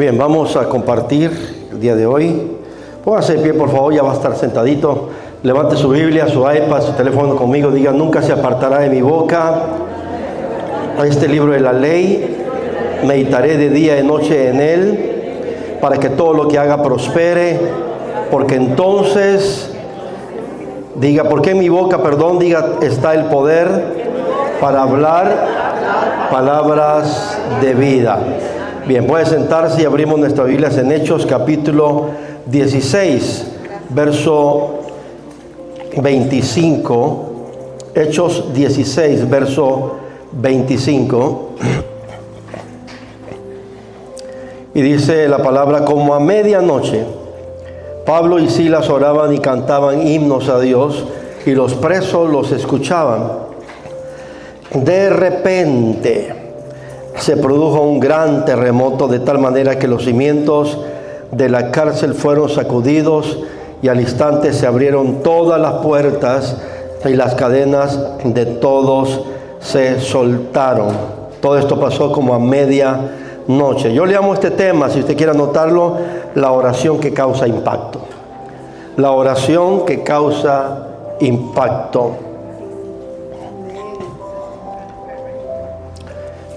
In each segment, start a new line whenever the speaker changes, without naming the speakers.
Bien, vamos a compartir el día de hoy. Póngase de pie, por favor, ya va a estar sentadito. Levante su Biblia, su iPad, su teléfono conmigo. Diga: nunca se apartará de mi boca a este libro de la ley. Meditaré de día y noche en él, para que todo lo que haga prospere. Porque entonces, diga, porque en mi boca, diga, está el poder para hablar palabras de vida. Bien, puede sentarse y abrimos nuestras Biblias en Hechos capítulo 16, verso 25. Hechos 16, verso 25. Y dice la palabra: como a medianoche, Pablo y Silas oraban y cantaban himnos a Dios, y los presos los escuchaban. De repente se produjo un gran terremoto, de tal manera que los cimientos de la cárcel fueron sacudidos, y al instante se abrieron todas las puertas y las cadenas de todos se soltaron. Todo esto pasó como a medianoche. Yo le llamo este tema, si usted quiere anotarlo, la oración que causa impacto. La oración que causa impacto.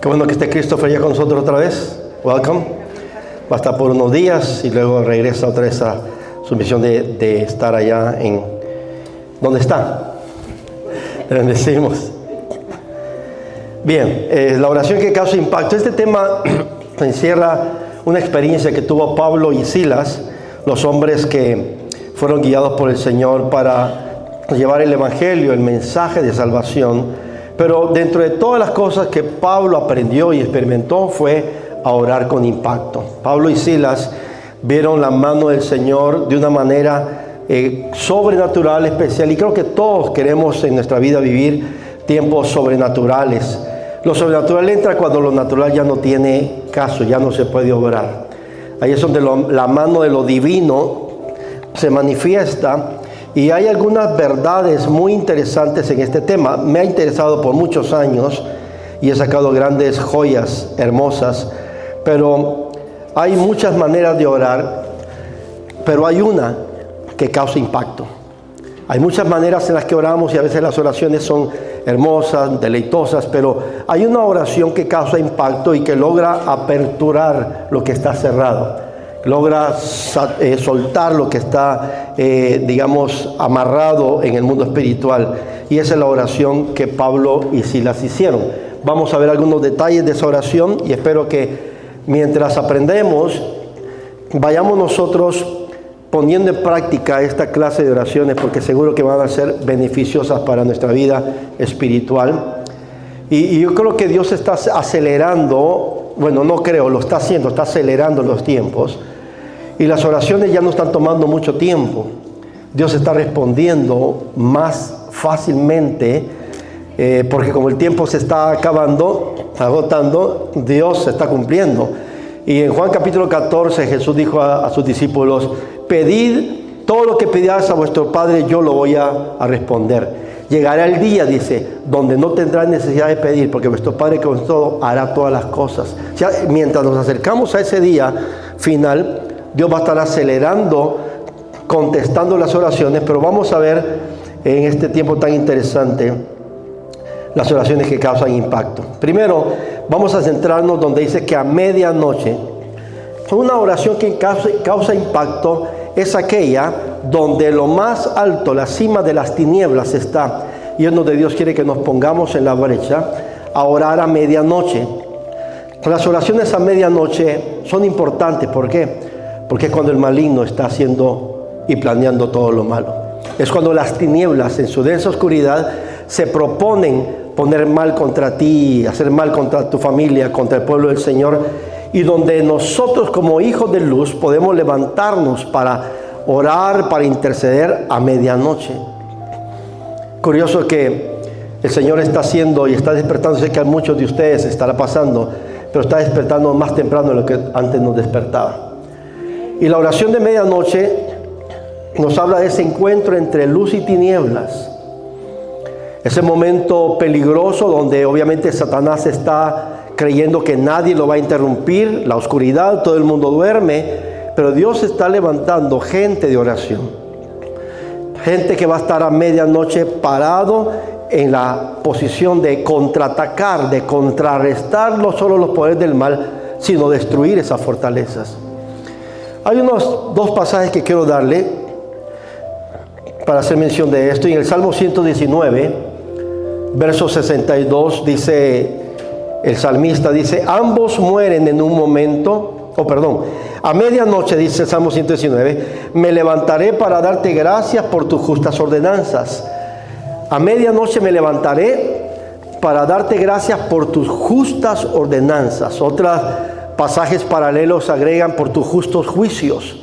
Qué bueno que esté Christopher ya con nosotros otra vez. Welcome. Va a estar por unos días y luego regresa otra vez a su misión de estar allá en... ¿Dónde está? Le bendecimos. Bien, la oración que causa impacto. Este tema encierra una experiencia que tuvo Pablo y Silas, los hombres que fueron guiados por el Señor para llevar el Evangelio, el mensaje de salvación. Pero dentro de todas las cosas que Pablo aprendió y experimentó fue a orar con impacto. Pablo y Silas vieron la mano del Señor de una manera sobrenatural, especial. Y creo que todos queremos en nuestra vida vivir tiempos sobrenaturales. Lo sobrenatural entra cuando lo natural ya no tiene caso, ya no se puede obrar. Ahí es donde la mano de lo divino se manifiesta. Y hay algunas verdades muy interesantes en este tema. Me ha interesado por muchos años y he sacado grandes joyas hermosas. Pero hay muchas maneras de orar, pero hay una que causa impacto. Hay muchas maneras en las que oramos y a veces las oraciones son hermosas, deleitosas, pero hay una oración que causa impacto y que logra aperturar lo que está cerrado. Logra soltar lo que está, amarrado en el mundo espiritual. Y esa es la oración que Pablo y Silas hicieron. Vamos a ver algunos detalles de esa oración y espero que mientras aprendemos, vayamos nosotros poniendo en práctica esta clase de oraciones, porque seguro que van a ser beneficiosas para nuestra vida espiritual. Y yo creo que Dios está acelerando, lo está haciendo, está acelerando los tiempos. Y las oraciones ya no están tomando mucho tiempo. Dios está respondiendo más fácilmente, porque como el tiempo se está agotando, Dios se está cumpliendo. Y en Juan capítulo 14 Jesús dijo a sus discípulos: pedid todo lo que pidáis a vuestro Padre, yo lo voy a responder. Llegará el día, dice, donde no tendrán necesidad de pedir, porque vuestro Padre que con todo hará todas las cosas. O sea, mientras nos acercamos a ese día final, Dios va a estar acelerando, contestando las oraciones, pero vamos a ver en este tiempo tan interesante las oraciones que causan impacto. Primero, vamos a centrarnos donde dice que a medianoche. Una oración que causa impacto es aquella donde lo más alto, la cima de las tinieblas está, y es donde Dios quiere que nos pongamos en la brecha a orar a medianoche. Las oraciones a medianoche son importantes. ¿Por qué? Porque es cuando el maligno está haciendo y planeando todo lo malo. Es cuando las tinieblas en su densa oscuridad se proponen poner mal contra ti, hacer mal contra tu familia, contra el pueblo del Señor, y donde nosotros como hijos de luz podemos levantarnos para orar, para interceder a medianoche. Curioso que el Señor está haciendo y está despertando. Sé que a muchos de ustedes estará pasando, pero está despertando más temprano de lo que antes nos despertaba. Y la oración de medianoche nos habla de ese encuentro entre luz y tinieblas. Ese momento peligroso donde obviamente Satanás está creyendo que nadie lo va a interrumpir, la oscuridad, todo el mundo duerme, pero Dios está levantando gente de oración. Gente que va a estar a medianoche parado en la posición de contraatacar, de contrarrestar no solo los poderes del mal, sino destruir esas fortalezas. Hay dos pasajes que quiero darle para hacer mención de esto. Y en el Salmo 119, verso 62, dice el salmista, dice, ambos mueren en un momento, a medianoche, dice el Salmo 119, me levantaré para darte gracias por tus justas ordenanzas. A medianoche me levantaré para darte gracias por tus justas ordenanzas. Otros pasajes paralelos agregan por tus justos juicios.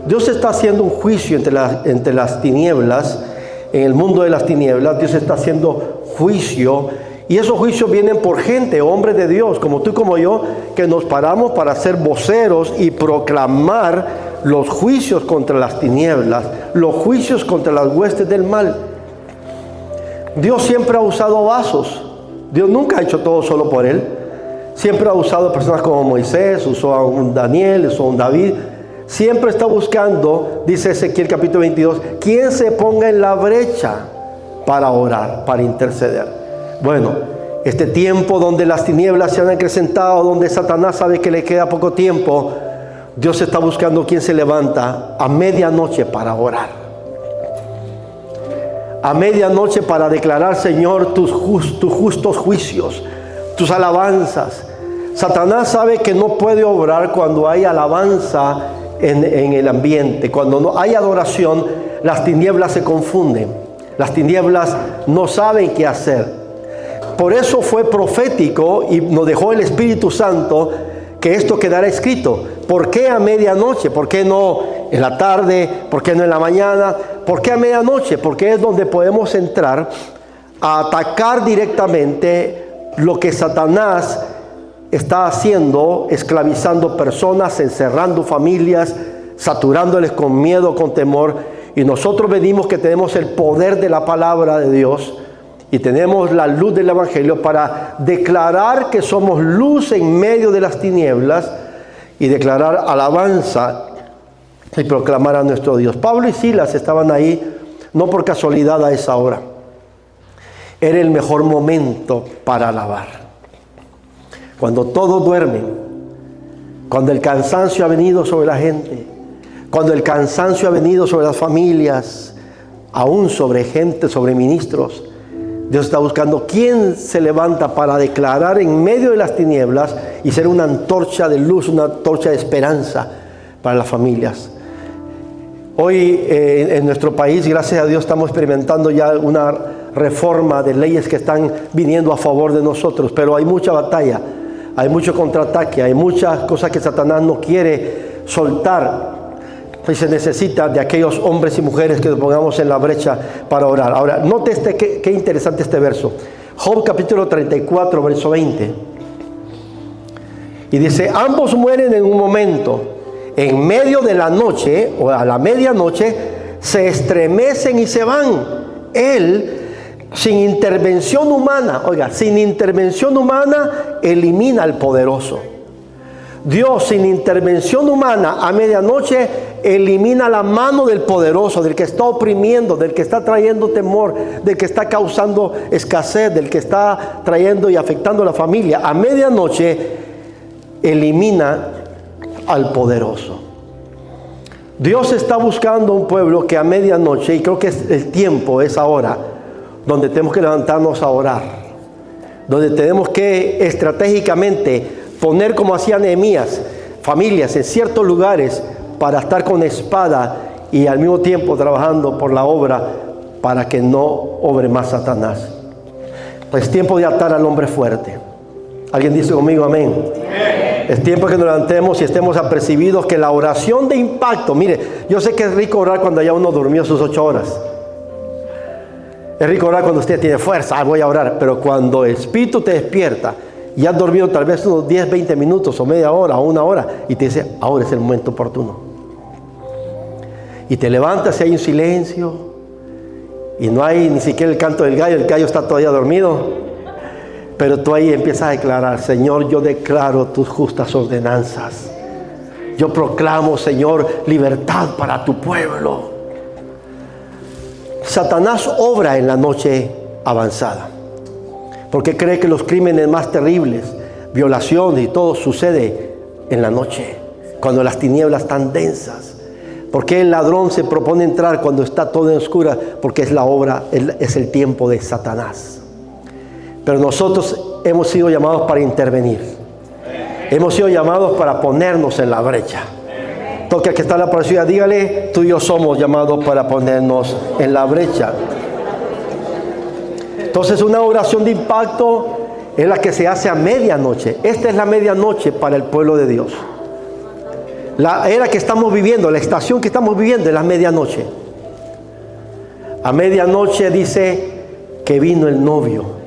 Dios está haciendo un juicio entre las tinieblas, en el mundo de las tinieblas. Dios está haciendo juicio, y esos juicios vienen por gente, hombres de Dios, como tú y como yo, que nos paramos para ser voceros y proclamar los juicios contra las tinieblas, los juicios contra las huestes del mal. Dios siempre ha usado vasos. Dios nunca ha hecho todo solo por Él. Siempre ha usado personas como Moisés, usó a un Daniel, usó a un David. Siempre está buscando, dice Ezequiel capítulo 22, quien se ponga en la brecha para orar, para interceder. Bueno, este tiempo donde las tinieblas se han acrecentado, donde Satanás sabe que le queda poco tiempo, Dios está buscando quien se levanta a medianoche para orar. A medianoche para declarar, Señor, tus justos juicios, tus alabanzas. Satanás sabe que no puede obrar cuando hay alabanza en el ambiente. Cuando no hay adoración, las tinieblas se confunden. Las tinieblas no saben qué hacer. Por eso fue profético y nos dejó el Espíritu Santo que esto quedara escrito. ¿Por qué a medianoche? ¿Por qué no en la tarde? ¿Por qué no en la mañana? ¿Por qué a medianoche? Porque es donde podemos entrar a atacar directamente lo que Satanás está haciendo, esclavizando personas, encerrando familias, saturándoles con miedo, con temor. Y nosotros venimos que tenemos el poder de la palabra de Dios y tenemos la luz del Evangelio para declarar que somos luz en medio de las tinieblas y declarar alabanza y proclamar a nuestro Dios. Pablo y Silas estaban ahí no por casualidad a esa hora. Era el mejor momento para alabar. Cuando todos duermen, cuando el cansancio ha venido sobre la gente, cuando el cansancio ha venido sobre las familias, aún sobre gente, sobre ministros, Dios está buscando quién se levanta para declarar en medio de las tinieblas y ser una antorcha de luz, una antorcha de esperanza para las familias. Hoy en nuestro país, gracias a Dios, estamos experimentando ya una reforma de leyes que están viniendo a favor de nosotros, pero hay mucha batalla, hay mucho contraataque, hay muchas cosas que Satanás no quiere soltar. Y se necesita de aquellos hombres y mujeres que nos pongamos en la brecha para orar. Ahora, note qué interesante este verso. Job capítulo 34, verso 20. Y dice, ambos mueren en un momento. En medio de la noche, o a la medianoche, se estremecen y se van. Él, sin intervención humana, sin intervención humana, elimina al poderoso. Dios, sin intervención humana, a medianoche elimina la mano del poderoso, del que está oprimiendo, del que está trayendo temor, del que está causando escasez, del que está trayendo y afectando a la familia. A medianoche elimina al poderoso. Dios está buscando un pueblo que a medianoche, y creo que el tiempo es ahora, donde tenemos que levantarnos a orar, donde tenemos que estratégicamente poner, como hacía Nehemías, familias en ciertos lugares para estar con espada y al mismo tiempo trabajando por la obra para que no obre más Satanás. Es tiempo de atar al hombre fuerte. ¿Alguien dice conmigo amén? Amén. Es tiempo que nos levantemos y estemos apercibidos que la oración de impacto, mire, yo sé que es rico orar cuando ya uno durmió sus 8 horas. Es rico orar cuando usted tiene fuerza, voy a orar, pero cuando el Espíritu te despierta, y has dormido tal vez unos 10, 20 minutos o media hora o una hora y te dice, ahora es el momento oportuno. Y te levantas y hay un silencio y no hay ni siquiera el canto del gallo está todavía dormido. Pero tú ahí empiezas a declarar: Señor, yo declaro tus justas ordenanzas. Yo proclamo, Señor, libertad para tu pueblo. Satanás obra en la noche avanzada, porque cree que los crímenes más terribles, violaciones y todo, sucede en la noche, cuando las tinieblas están densas. Porque el ladrón se propone entrar cuando está todo en oscura, porque es la obra, es el tiempo de Satanás. Pero nosotros hemos sido llamados para intervenir. Hemos sido llamados para ponernos en la brecha. Toque al que está en la parecida, dígale: tú y yo somos llamados para ponernos en la brecha. Entonces, una oración de impacto es la que se hace a medianoche. Esta es la medianoche para el pueblo de Dios. La era que estamos viviendo, la estación que estamos viviendo es la medianoche. A medianoche dice que vino el novio.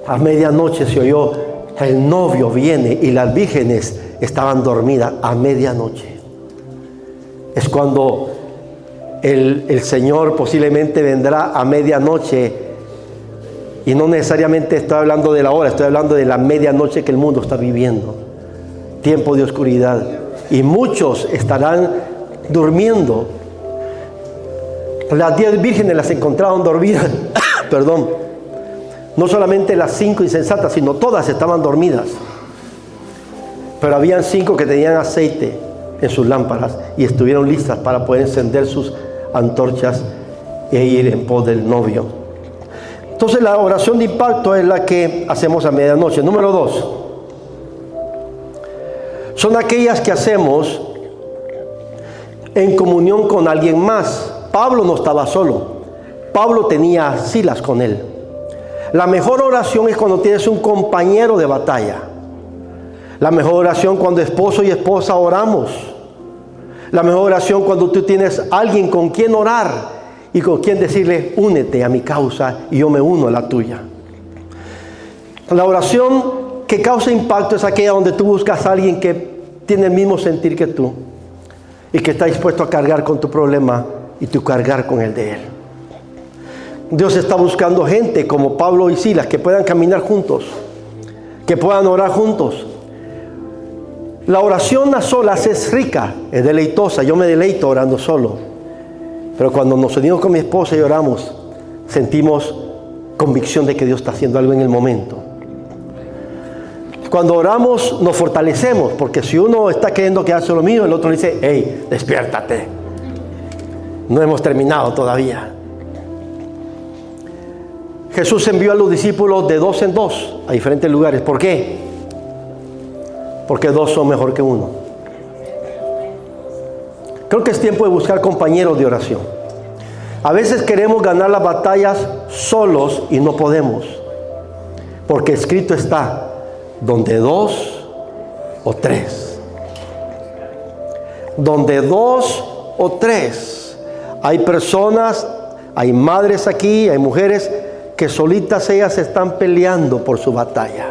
A medianoche se oyó: el novio viene, y las vírgenes estaban dormidas. A medianoche es cuando el Señor posiblemente vendrá a medianoche. Y no necesariamente estoy hablando de la hora, estoy hablando de la medianoche que el mundo está viviendo. Tiempo de oscuridad. Y muchos estarán durmiendo. Las 10 vírgenes las encontraron dormidas. Perdón. No solamente las 5 insensatas, sino todas estaban dormidas. Pero habían 5 que tenían aceite en sus lámparas y estuvieron listas para poder encender sus antorchas e ir en pos del novio. Entonces, la oración de impacto es la que hacemos a medianoche. Número 2. Son aquellas que hacemos en comunión con alguien más. Pablo no estaba solo. Pablo tenía a Silas con él. La mejor oración es cuando tienes un compañero de batalla. La mejor oración cuando esposo y esposa oramos. La mejor oración cuando tú tienes alguien con quien orar y con quien decirle: únete a mi causa y yo me uno a la tuya. La oración que causa impacto es aquella donde tú buscas a alguien que tiene el mismo sentir que tú y que está dispuesto a cargar con tu problema y tú cargar con el de él. Dios está buscando gente como Pablo y Silas que puedan caminar juntos, que puedan orar juntos. La oración a solas es rica, es deleitosa. Yo me deleito orando solo. Pero cuando nos unimos con mi esposa y oramos, sentimos convicción de que Dios está haciendo algo en el momento. Cuando oramos nos fortalecemos, porque si uno está queriendo quedarse lo mío, el otro le dice: hey, despiértate. No hemos terminado todavía. Jesús envió a los discípulos de 2 en 2 a diferentes lugares. ¿Por qué? Porque 2 son mejor que 1. Creo que es tiempo de buscar compañeros de oración. A veces queremos ganar las batallas solos y no podemos. Porque escrito está: donde 2 o 3. Donde 2 o 3. Hay personas, hay madres aquí, hay mujeres que solitas ellas están peleando por su batalla,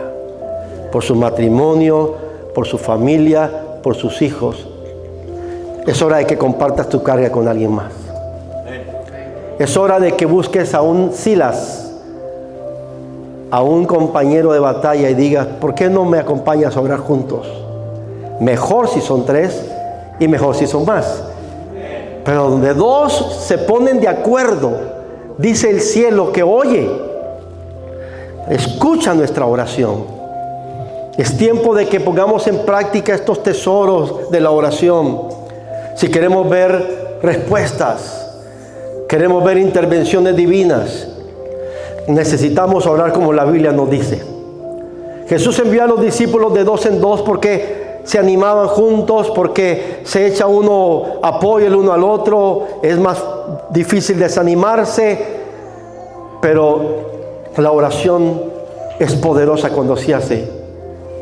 por su matrimonio, por su familia, por sus hijos. Es hora de que compartas tu carga con alguien más. Es hora de que busques a un Silas, a un compañero de batalla, y digas: ¿por qué no me acompañas a orar juntos? Mejor si son 3 y mejor si son más. Pero donde 2 se ponen de acuerdo, dice el cielo que oye, escucha nuestra oración. Es tiempo de que pongamos en práctica estos tesoros de la oración. Si queremos ver respuestas, queremos ver intervenciones divinas, necesitamos orar como la Biblia nos dice. Jesús envió a los discípulos de 2 en 2 porque se animaban juntos, porque se echa uno apoyo el uno al otro, es más difícil desanimarse, pero la oración es poderosa cuando se hace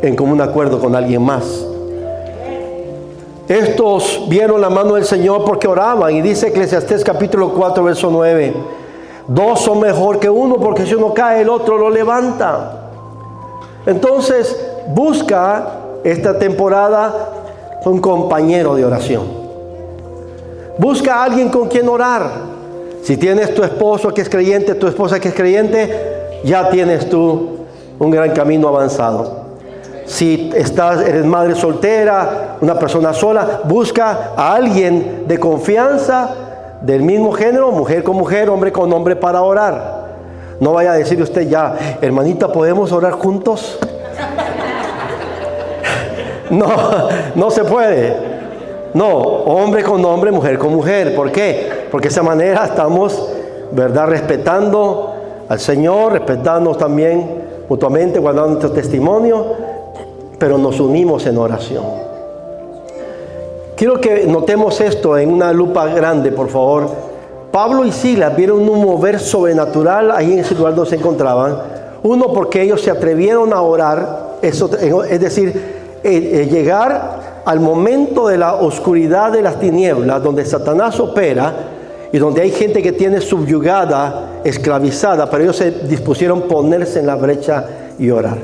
en común acuerdo con alguien más. Estos vieron la mano del Señor porque oraban, y dice Eclesiastés capítulo 4 verso 9: 2 son mejor que 1, porque si uno cae el otro lo levanta. Entonces busca esta temporada un compañero de oración. Busca a alguien con quien orar. Si tienes tu esposo que es creyente, tu esposa que es creyente, ya tienes tú un gran camino avanzado. Si eres madre soltera, una persona sola, busca a alguien de confianza del mismo género, mujer con mujer, hombre con hombre, para orar. No vaya a decir usted ya, hermanita, ¿podemos orar juntos? No, no se puede. No, hombre con hombre, mujer con mujer. ¿Por qué? Porque de esa manera estamos, ¿verdad?, respetando al Señor, respetándonos también mutuamente, guardando nuestro testimonio, pero nos unimos en oración. Quiero que notemos esto en una lupa grande, por favor. Pablo y Silas vieron un mover sobrenatural ahí en ese lugar donde se encontraban. Uno, porque ellos se atrevieron a orar, eso, es decir, llegar al momento de la oscuridad de las tinieblas, donde Satanás opera y donde hay gente que tiene subyugada, esclavizada, pero ellos se dispusieron a ponerse en la brecha y orar.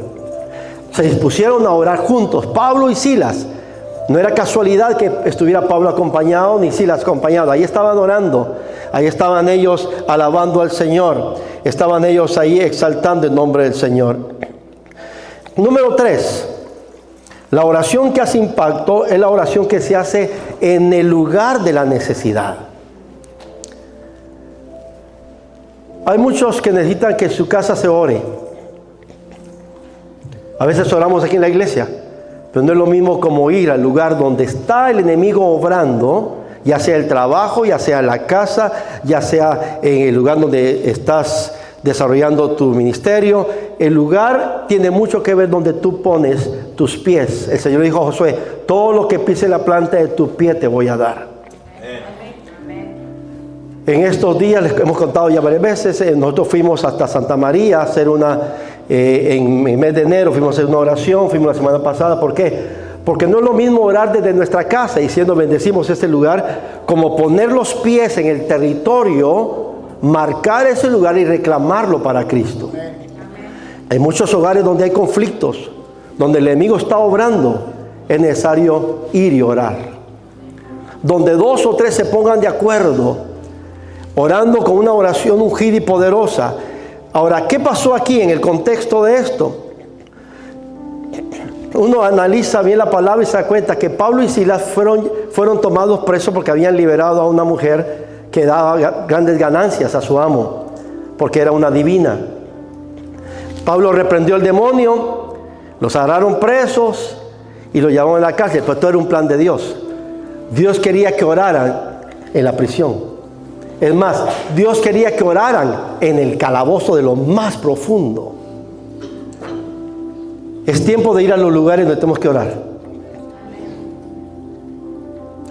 Se dispusieron a orar juntos, Pablo y Silas. No era casualidad que estuviera Pablo acompañado ni Silas acompañado. Ahí estaban orando, ahí estaban ellos alabando al Señor, estaban ellos ahí exaltando el nombre del Señor. Número 3, la oración que hace impacto es la oración que se hace en el lugar de la necesidad. Hay muchos que necesitan que en su casa se ore. A veces oramos aquí en la iglesia, pero no es lo mismo como ir al lugar donde está el enemigo obrando, ya sea el trabajo, ya sea la casa, ya sea en el lugar donde estás desarrollando tu ministerio. El lugar tiene mucho que ver donde tú pones tus pies. El Señor dijo a Josué, todo lo que pise la planta de tu pie te voy a dar. En estos días, les hemos contado ya varias veces, nosotros fuimos hasta Santa María a hacer en el mes de enero fuimos a hacer una oración, fuimos la semana pasada. ¿Por qué? Porque no es lo mismo orar desde nuestra casa diciendo bendecimos este lugar, como poner los pies en el territorio, marcar ese lugar y reclamarlo para Cristo. Hay muchos hogares donde hay conflictos, donde el enemigo está obrando, es necesario ir y orar. Donde 2 o 3 se pongan de acuerdo, orando con una oración ungida y poderosa. Ahora, ¿qué pasó aquí en el contexto de esto? Uno analiza bien la palabra y se da cuenta que Pablo y Silas fueron tomados presos porque habían liberado a una mujer que daba grandes ganancias a su amo, porque era una divina. Pablo reprendió al demonio, los agarraron presos y los llevaron a la cárcel, pero todo era un plan de Dios. Dios quería que oraran en la prisión. Es más, Dios quería que oraran en el calabozo de lo más profundo. Es tiempo de ir a los lugares donde tenemos que orar.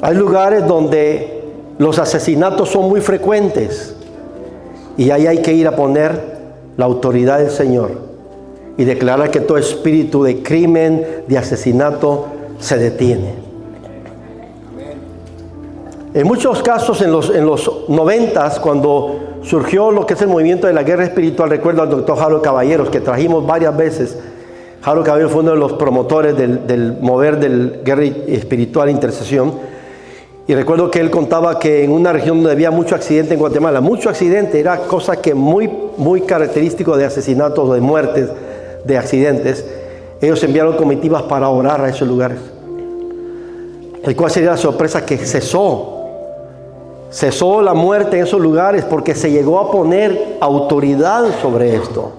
Hay lugares donde los asesinatos son muy frecuentes y ahí hay que ir a poner la autoridad del Señor y declarar que todo espíritu de crimen, de asesinato se detiene. En muchos casos, en los 90s, cuando surgió lo que es el movimiento de la guerra espiritual, recuerdo al doctor Harold Caballeros, que trajimos varias veces. Harold Caballeros fue uno de los promotores del mover del guerra espiritual e intercesión. Y recuerdo que él contaba que en una región donde había mucho accidente en Guatemala, mucho accidente, era cosa que muy característico de asesinatos, de muertes, de accidentes. Ellos enviaron comitivas para orar a esos lugares. ¿Y cuál sería la sorpresa? Que cesó la muerte en esos lugares porque se llegó a poner autoridad sobre esto.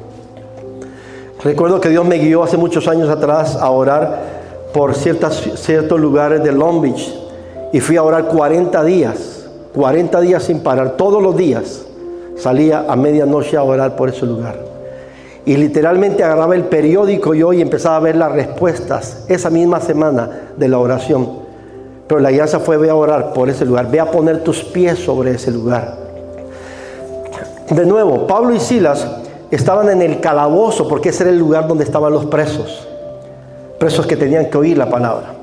Recuerdo que Dios me guió hace muchos años atrás a orar por ciertos lugares de Long Beach y fui a orar 40 días sin parar, todos los días salía a medianoche a orar por ese lugar y literalmente agarraba el periódico y empezaba a ver las respuestas esa misma semana de la oración. Pero la guianza fue: ve a orar por ese lugar, ve a poner tus pies sobre ese lugar. De nuevo, Pablo y Silas estaban en el calabozo porque ese era el lugar donde estaban los presos que tenían que oír la palabra,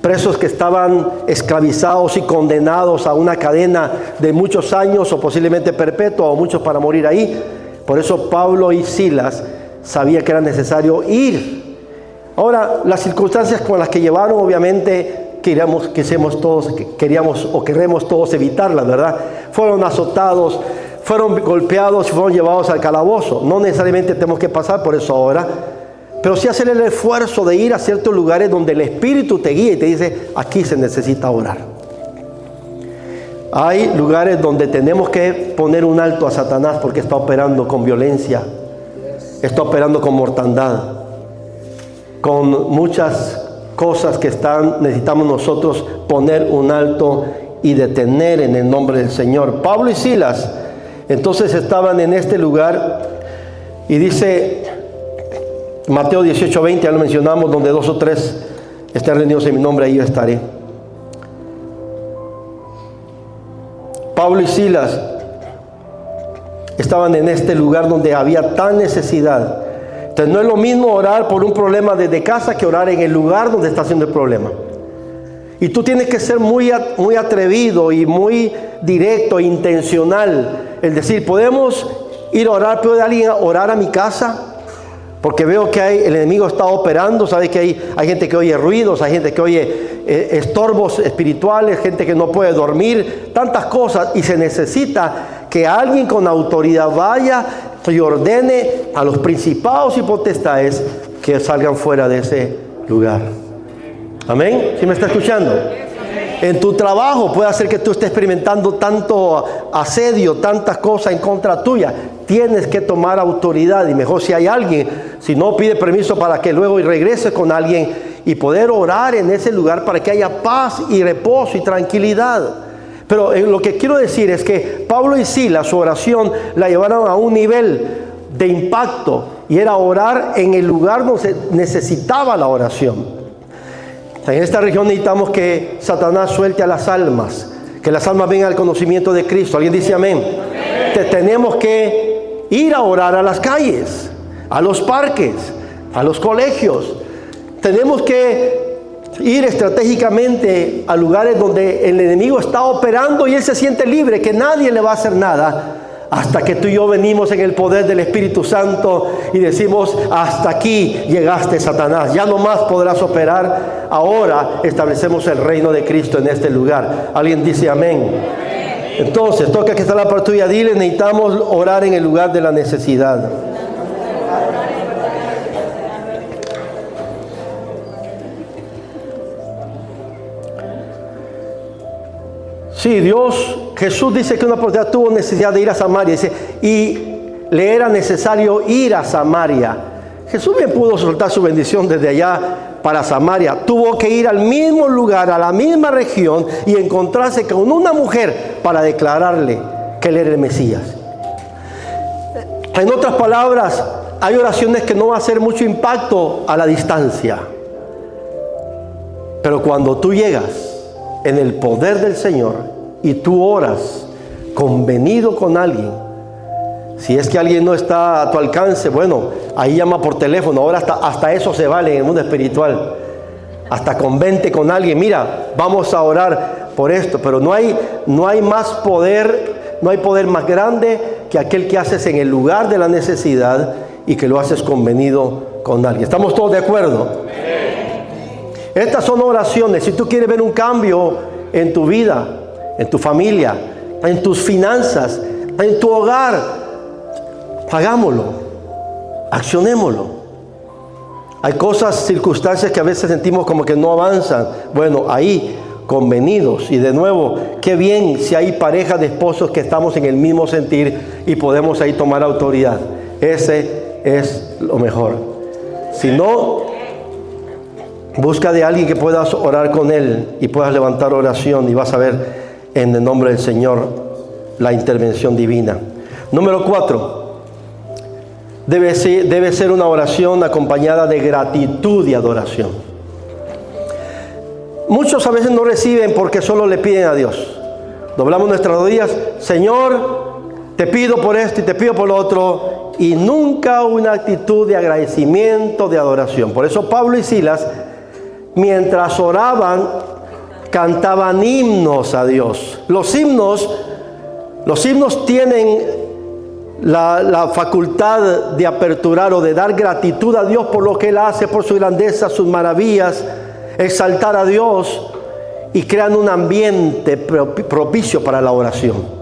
presos que estaban esclavizados y condenados a una cadena de muchos años o posiblemente perpetua, o muchos para morir ahí. Por eso Pablo y Silas sabían que era necesario ir. Ahora, las circunstancias con las que llevaron, obviamente queremos todos evitarlas, ¿verdad? Fueron azotados, fueron golpeados y fueron llevados al calabozo. No necesariamente tenemos que pasar por eso ahora, pero sí hacer el esfuerzo de ir a ciertos lugares donde el Espíritu te guía y te dice, aquí se necesita orar. Hay lugares donde tenemos que poner un alto a Satanás porque está operando con violencia, está operando con mortandad, con muchas cosas que necesitamos nosotros poner un alto y detener en el nombre del Señor. Pablo y Silas entonces estaban en este lugar y dice Mateo 18:20, ya lo mencionamos, donde 2 o 3 estén reunidos en mi nombre, ahí yo estaré. Pablo y Silas estaban en este lugar donde había tan necesidad. Entonces no es lo mismo orar por un problema desde casa que orar en el lugar donde está haciendo el problema. Y tú tienes que ser muy atrevido y muy directo e intencional. Es decir, podemos ir a orar, ¿puede alguien orar a mi casa? Porque veo que el enemigo está operando. Sabes que hay gente que oye ruidos, hay gente que oye estorbos espirituales, gente que no puede dormir, tantas cosas, y se necesita que alguien con autoridad vaya y ordene a los principados y potestades que salgan fuera de ese lugar. Amén. ¿Sí me está escuchando? En tu trabajo puede hacer que tú estés experimentando tanto asedio, tantas cosas en contra tuya. Tienes que tomar autoridad, y mejor si hay alguien, si no, pide permiso para que luego regrese con alguien y poder orar en ese lugar para que haya paz y reposo y tranquilidad. Pero lo que quiero decir es que Pablo y Silas, su oración la llevaron a un nivel de impacto, y era orar en el lugar donde se necesitaba la oración. En esta región necesitamos que Satanás suelte a las almas, que las almas vengan al conocimiento de Cristo. ¿Alguien dice amén? Tenemos que ir a orar a las calles, a los parques, a los colegios. Tenemos que ir estratégicamente a lugares donde el enemigo está operando y él se siente libre, que nadie le va a hacer nada, hasta que tú y yo venimos en el poder del Espíritu Santo y decimos, hasta aquí llegaste, Satanás, ya no más podrás operar. Ahora establecemos el reino de Cristo en este lugar. ¿Alguien dice amén? Entonces, toca que está la parte tuya, dile, necesitamos orar en el lugar de la necesidad. Sí, Jesús dice que una oportunidad tuvo necesidad de ir a Samaria, dice, y le era necesario ir a Samaria. Jesús bien pudo soltar su bendición desde allá para Samaria. Tuvo que ir al mismo lugar, a la misma región, y encontrarse con una mujer para declararle que él era el Mesías. En otras palabras, hay oraciones que no va a hacer mucho impacto a la distancia, pero cuando tú llegas en el poder del Señor y tú oras convenido con alguien, si es que alguien no está a tu alcance, bueno, ahí llama por teléfono. Ahora hasta eso se vale en el mundo espiritual. Hasta convente con alguien, mira, vamos a orar por esto. Pero no hay más poder, no hay poder más grande que aquel que haces en el lugar de la necesidad y que lo haces convenido con alguien. ¿Estamos todos de acuerdo? Estas son oraciones. Si tú quieres ver un cambio en tu vida, en tu familia, en tus finanzas, en tu hogar, hagámoslo, accionémoslo. Hay cosas, circunstancias que a veces sentimos como que no avanzan. Bueno, ahí, convenidos. Y de nuevo, qué bien si hay parejas de esposos que estamos en el mismo sentir y podemos ahí tomar autoridad. Ese es lo mejor. Si no, busca de alguien que puedas orar con él y puedas levantar oración, y vas a ver en el nombre del Señor la intervención divina. Número 4. Debe ser una oración acompañada de gratitud y adoración. Muchos a veces no reciben porque solo le piden a Dios. Doblamos nuestras rodillas, Señor, te pido por esto y te pido por lo otro, y nunca una actitud de agradecimiento, de adoración. Por eso Pablo y Silas, mientras oraban, cantaban himnos a Dios. Los himnos tienen la facultad de aperturar o de dar gratitud a Dios por lo que Él hace, por su grandeza, sus maravillas, exaltar a Dios, y crean un ambiente propicio para la oración.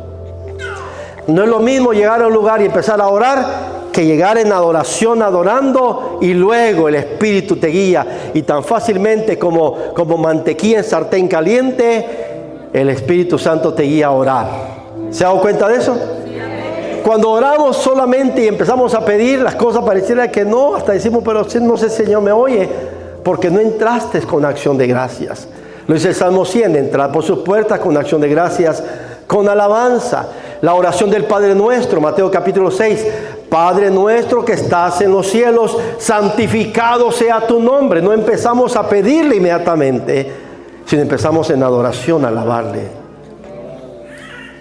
No es lo mismo llegar a un lugar y empezar a orar que llegar en adoración, adorando, y luego el Espíritu te guía. Y tan fácilmente como mantequilla en sartén caliente, el Espíritu Santo te guía a orar. ¿Se ha dado cuenta de eso? Cuando oramos solamente y empezamos a pedir, las cosas pareciera que no, hasta decimos, pero no sé, Señor, me oye, porque no entraste con acción de gracias. Lo dice el Salmo 100, entrar por sus puertas con acción de gracias, con alabanza. La oración del Padre Nuestro, Mateo capítulo 6, Padre nuestro que estás en los cielos, santificado sea tu nombre. No empezamos a pedirle inmediatamente, sino empezamos en adoración a alabarle.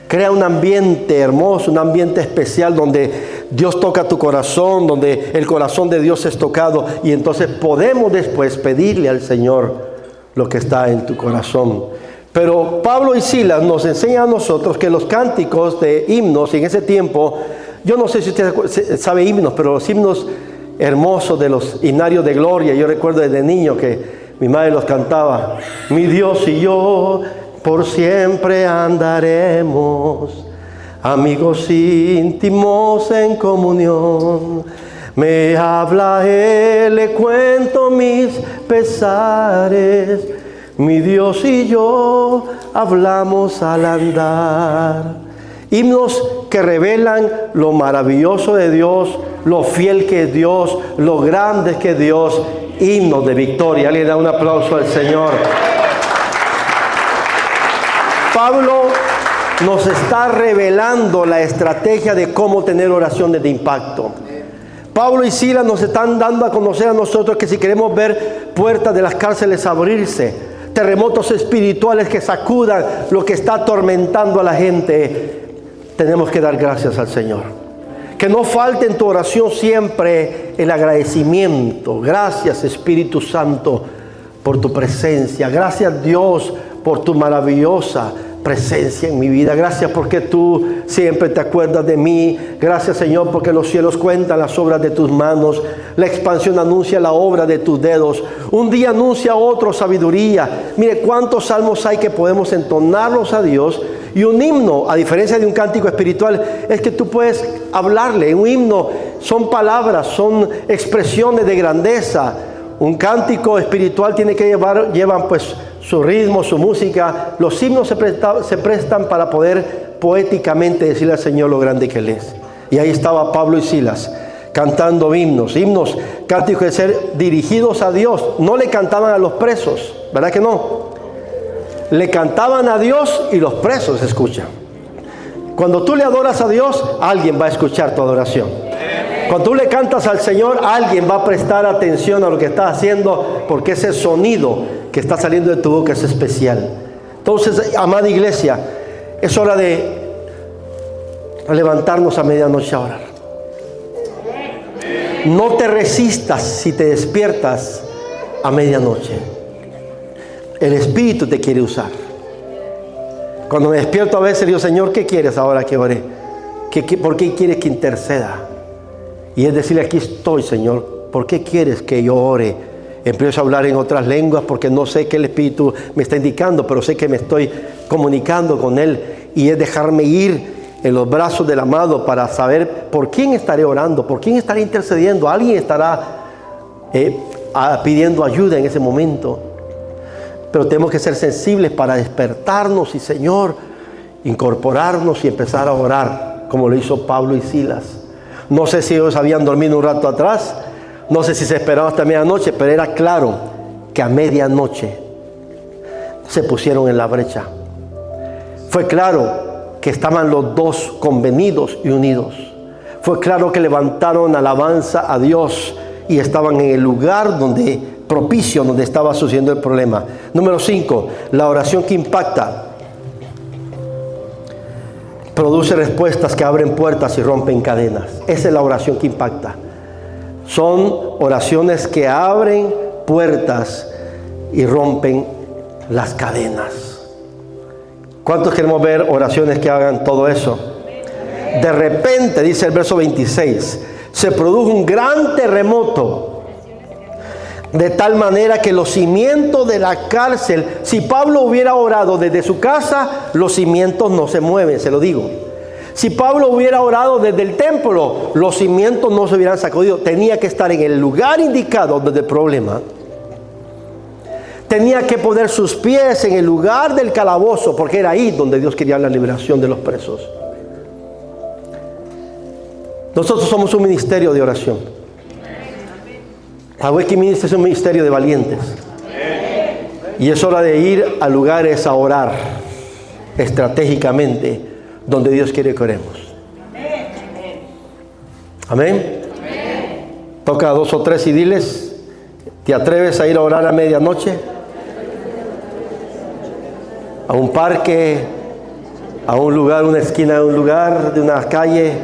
Crea un ambiente hermoso, un ambiente especial donde Dios toca tu corazón, donde el corazón de Dios es tocado, y entonces podemos después pedirle al Señor lo que está en tu corazón. Pero Pablo y Silas nos enseñan a nosotros que los cánticos de himnos, y en ese tiempo, yo no sé si usted sabe himnos, pero los himnos hermosos de los himnarios de gloria, yo recuerdo desde niño que mi madre los cantaba. Mi Dios y yo por siempre andaremos, amigos íntimos en comunión. Me habla Él, le cuento mis pesares. Mi Dios y yo hablamos al andar. Himnos que revelan lo maravilloso de Dios, lo fiel que es Dios, lo grande que es Dios. Himnos de victoria. Le da un aplauso al Señor. Pablo nos está revelando la estrategia de cómo tener oraciones de impacto. Pablo y Silas nos están dando a conocer a nosotros que si queremos ver puertas de las cárceles abrirse, terremotos espirituales que sacudan lo que está atormentando a la gente, tenemos que dar gracias al Señor. Que no falte en tu oración siempre el agradecimiento. Gracias, Espíritu Santo, por tu presencia. Gracias, Dios, por tu maravillosa presencia en mi vida. Gracias porque tú siempre te acuerdas de mí. Gracias, Señor, porque los cielos cuentan las obras de tus manos. La expansión anuncia la obra de tus dedos. Un día anuncia a otro sabiduría. Mire cuántos salmos hay que podemos entonarlos a Dios. Y un himno, a diferencia de un cántico espiritual, es que tú puedes hablarle. Un himno son palabras, son expresiones de grandeza. Un cántico espiritual tiene que llevan pues su ritmo, su música. Los himnos se prestan para poder poéticamente decirle al Señor lo grande que Él es. Y ahí estaba Pablo y Silas cantando himnos, cánticos de ser dirigidos a Dios. No le cantaban a los presos, ¿verdad que no? Le cantaban a Dios y los presos escuchan. Cuando tú le adoras a Dios, alguien va a escuchar tu adoración. Cuando tú le cantas al Señor, alguien va a prestar atención a lo que estás haciendo, porque ese sonido que está saliendo de tu boca es especial. Entonces, amada iglesia, es hora de levantarnos a medianoche a orar. No te resistas si te despiertas a medianoche. El Espíritu te quiere usar. Cuando me despierto a veces digo, Señor, ¿qué quieres ahora que ore? ¿Por qué quieres que interceda? Y es decirle, aquí estoy, Señor. ¿Por qué quieres que yo ore? Empiezo a hablar en otras lenguas porque no sé qué el Espíritu me está indicando, pero sé que me estoy comunicando con Él. Y es dejarme ir en los brazos del amado para saber por quién estaré orando, por quién estaré intercediendo. Alguien estará pidiendo ayuda en ese momento. Pero tenemos que ser sensibles para despertarnos y, Señor, incorporarnos y empezar a orar, como lo hizo Pablo y Silas. No sé si ellos habían dormido un rato atrás, no sé si se esperaban hasta medianoche, pero era claro que a medianoche se pusieron en la brecha. Fue claro que estaban los dos convenidos y unidos. Fue claro que levantaron alabanza a Dios y estaban en el lugar propicio donde estaba sucediendo el problema. Número 5, la oración que impacta produce respuestas que abren puertas y rompen cadenas. Esa es la oración que impacta. Son oraciones que abren puertas y rompen las cadenas. ¿Cuántos queremos ver oraciones que hagan todo eso? De repente, dice el verso 26, se produjo un gran terremoto, de tal manera que los cimientos de la cárcel, si Pablo hubiera orado desde su casa, los cimientos no se mueven, se lo digo. Si Pablo hubiera orado desde el templo, los cimientos no se hubieran sacudido. Tenía que estar en el lugar indicado donde el problema. Tenía que poner sus pies en el lugar del calabozo, porque era ahí donde Dios quería la liberación de los presos. Nosotros somos un ministerio de oración. Awake Ministry es un ministerio de valientes. Y es hora de ir a lugares a orar estratégicamente donde Dios quiere que oremos. Amén. Toca a 2 o 3 y diles: ¿te atreves a ir a orar a medianoche? A un parque, a un lugar, una esquina de un lugar, de una calle,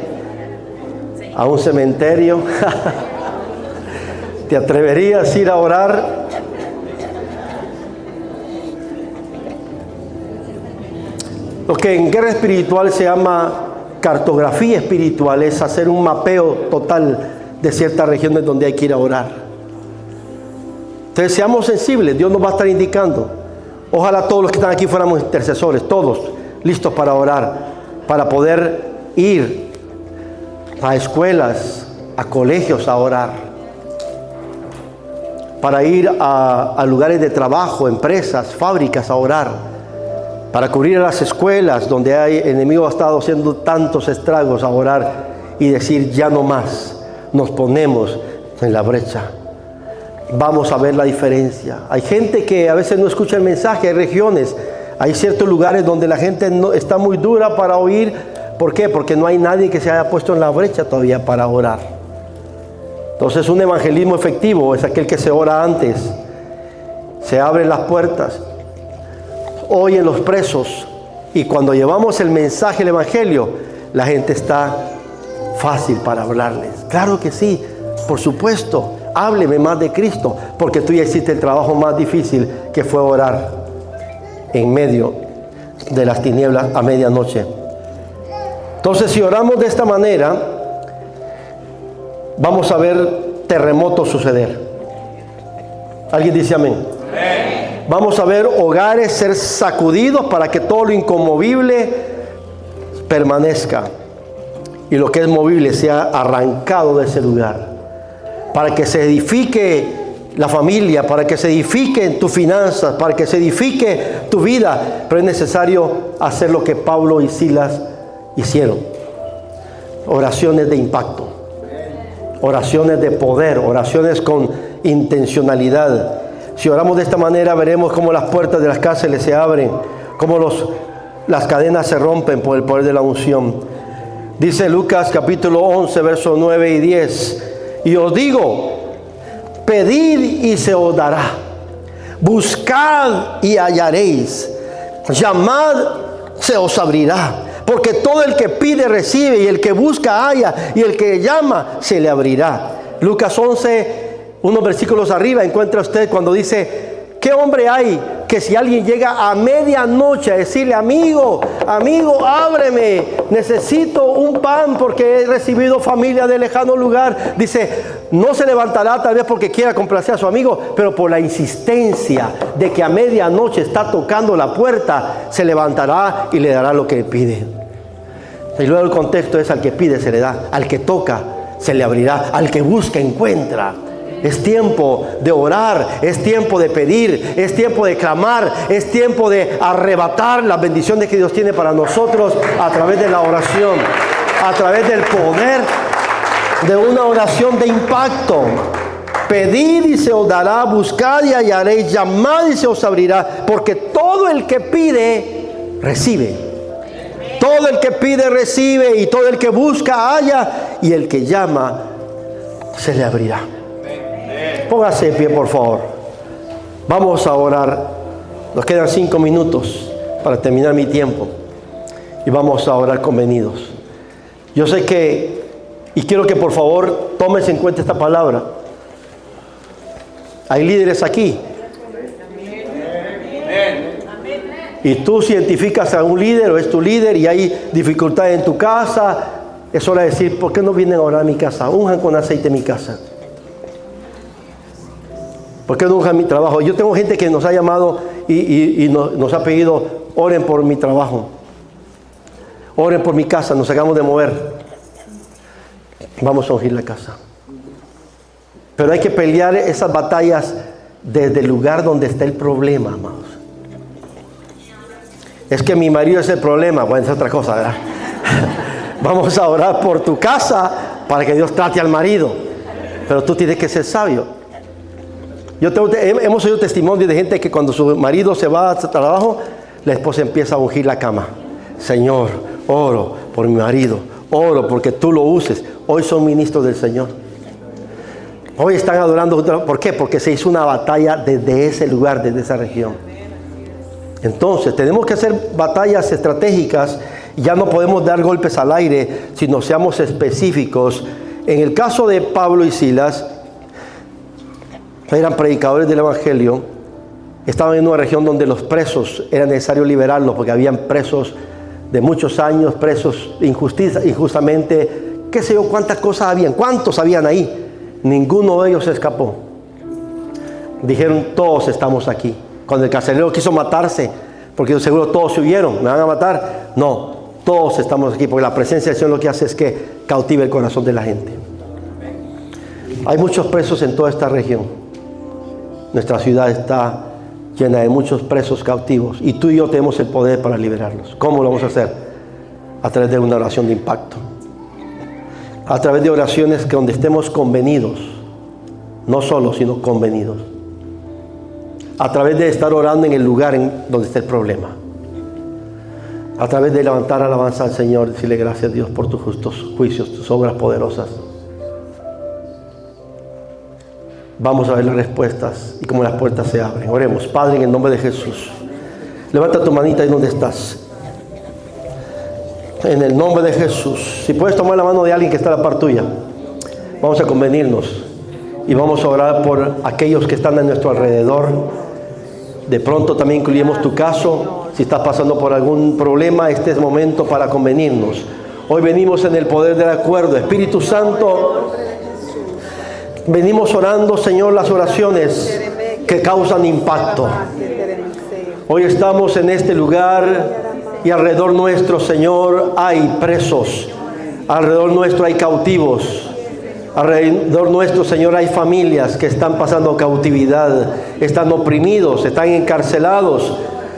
a un cementerio. ¿Te atreverías a ir a orar? Lo que en guerra espiritual se llama cartografía espiritual es hacer un mapeo total de ciertas regiones donde hay que ir a orar. Entonces seamos sensibles, Dios nos va a estar indicando. Ojalá todos los que están aquí fuéramos intercesores, todos listos para orar, para poder ir a escuelas, a colegios a orar, para ir a lugares de trabajo, empresas, fábricas a orar, para cubrir a las escuelas donde el enemigo ha estado haciendo tantos estragos, a orar y decir: ya no más, nos ponemos en la brecha. Vamos a ver la diferencia. Hay gente que a veces no escucha el mensaje, hay regiones, hay ciertos lugares donde la gente no está muy dura para oír. ¿Por qué? Porque no hay nadie que se haya puesto en la brecha todavía para orar. Entonces, un evangelismo efectivo es aquel que se ora antes, se abren las puertas, oyen los presos, y cuando llevamos el mensaje, el evangelio, la gente está fácil para hablarles. Claro que sí, por supuesto, hábleme más de Cristo, porque tú ya hiciste el trabajo más difícil, que fue orar en medio de las tinieblas a medianoche. Entonces, si oramos de esta manera, vamos a ver terremotos suceder. ¿Alguien dice amén? Amén. Vamos a ver hogares ser sacudidos para que todo lo inconmovible permanezca y lo que es movible sea arrancado de ese lugar, para que se edifique la familia, para que se edifiquen tus finanzas, para que se edifique tu vida. Pero es necesario hacer lo que Pablo y Silas hicieron: oraciones de impacto, oraciones de poder, oraciones con intencionalidad. Si oramos de esta manera, veremos cómo las puertas de las cárceles se abren, cómo las cadenas se rompen por el poder de la unción. Dice Lucas capítulo 11, versos 9 y 10: y os digo, pedid y se os dará, buscad y hallaréis, llamad, se os abrirá. Porque todo el que pide recibe, y el que busca halla, y el que llama se le abrirá. Lucas 11, unos versículos arriba, encuentra usted cuando dice: ¿qué hombre hay que si alguien llega a medianoche a decirle: amigo, ábreme, necesito un pan porque he recibido familia de lejano lugar? Dice, no se levantará tal vez porque quiera complacer a su amigo, pero por la insistencia de que a medianoche está tocando la puerta, se levantará y le dará lo que pide. Y luego el contexto es: al que pide se le da, al que toca se le abrirá, al que busca encuentra. Es tiempo de orar, es tiempo de pedir, es tiempo de clamar, es tiempo de arrebatar las bendiciones que Dios tiene para nosotros a través de la oración, a través del poder de una oración de impacto. Pedid y se os dará, buscad y hallaréis, llamad y se os abrirá, porque todo el que pide, recibe. Todo el que pide, recibe, y todo el que busca, halla, y el que llama, se le abrirá. Póngase de pie, por favor. Vamos a orar. Nos quedan 5 minutos para terminar mi tiempo. Y vamos a orar convenidos. Yo sé que, y quiero que por favor tomes en cuenta esta palabra. Hay líderes aquí. Y tú si identificas a un líder o es tu líder y hay dificultades en tu casa, es hora de decir: ¿por qué no vienen a orar a mi casa? Unjan con aceite mi casa. ¿Por qué no unjan mi trabajo? Yo tengo gente que nos ha llamado y nos ha pedido: oren por mi trabajo. Oren por mi casa, nos acabamos de mover. Vamos a ungir la casa. Pero hay que pelear esas batallas desde el lugar donde está el problema, amados. Es que mi marido es el problema. Bueno, es otra cosa, ¿verdad? Vamos a orar por tu casa para que Dios trate al marido. Pero tú tienes que ser sabio. Hemos oído testimonios de gente que cuando su marido se va a trabajo, la esposa empieza a ungir la cama. Señor, oro por mi marido, oro porque tú lo uses. Hoy son ministros del Señor. Hoy están adorando. ¿Por qué? Porque se hizo una batalla desde ese lugar, desde esa región. Entonces, tenemos que hacer batallas estratégicas. Ya no podemos dar golpes al aire, sino seamos específicos. En el caso de Pablo y Silas, eran predicadores del Evangelio. Estaban en una región donde los presos era necesario liberarlos, porque habían presos de muchos años, presos injustamente, qué sé yo, cuántas cosas habían, cuántos habían ahí. Ninguno de ellos escapó. Dijeron, todos estamos aquí. Cuando el carcelero quiso matarse, porque seguro todos se huyeron, ¿me van a matar? No, todos estamos aquí, porque la presencia del Señor lo que hace es que cautive el corazón de la gente. Hay muchos presos en toda esta región. Nuestra ciudad está llena de muchos presos cautivos, y tú y yo tenemos el poder para liberarlos. ¿Cómo lo vamos a hacer? A través de una oración de impacto. A través de oraciones que donde estemos convenidos, no solos, sino convenidos. A través de estar orando en el lugar donde está el problema. A través de levantar alabanza al Señor, decirle gracias a Dios por tus justos juicios, tus obras poderosas. Vamos a ver las respuestas y cómo las puertas se abren. Oremos. Padre, en el nombre de Jesús, levanta tu manita ahí donde estás. En el nombre de Jesús, si puedes tomar la mano de alguien que está a la par tuya, vamos a convenirnos y vamos a orar por aquellos que están a nuestro alrededor. De pronto también incluimos tu caso. Si estás pasando por algún problema, este es momento para convenirnos. Hoy venimos en el poder del acuerdo. Espíritu Santo, venimos orando, Señor, las oraciones que causan impacto. Hoy estamos en este lugar y alrededor nuestro, Señor, hay presos. Alrededor nuestro hay cautivos. Alrededor nuestro, Señor, hay familias que están pasando cautividad, están oprimidos, están encarcelados.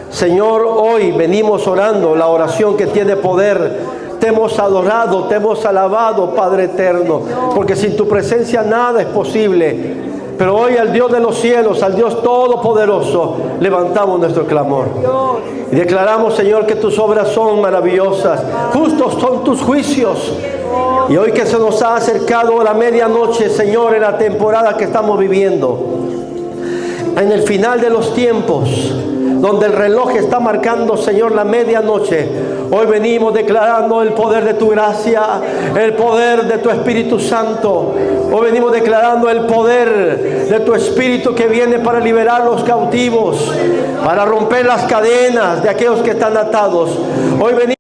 Señor, hoy venimos orando la oración que tiene poder. Te hemos adorado, te hemos alabado, Padre eterno, porque sin tu presencia nada es posible. Pero hoy al Dios de los cielos, al Dios todopoderoso, levantamos nuestro clamor. Y declaramos, Señor, que tus obras son maravillosas. Justos son tus juicios. Y hoy que se nos ha acercado la medianoche, Señor, en la temporada que estamos viviendo, en el final de los tiempos, donde el reloj está marcando, Señor, la medianoche, hoy venimos declarando el poder de tu gracia, el poder de tu Espíritu Santo. Hoy venimos declarando el poder de tu Espíritu que viene para liberar los cautivos, para romper las cadenas de aquellos que están atados. Hoy venimos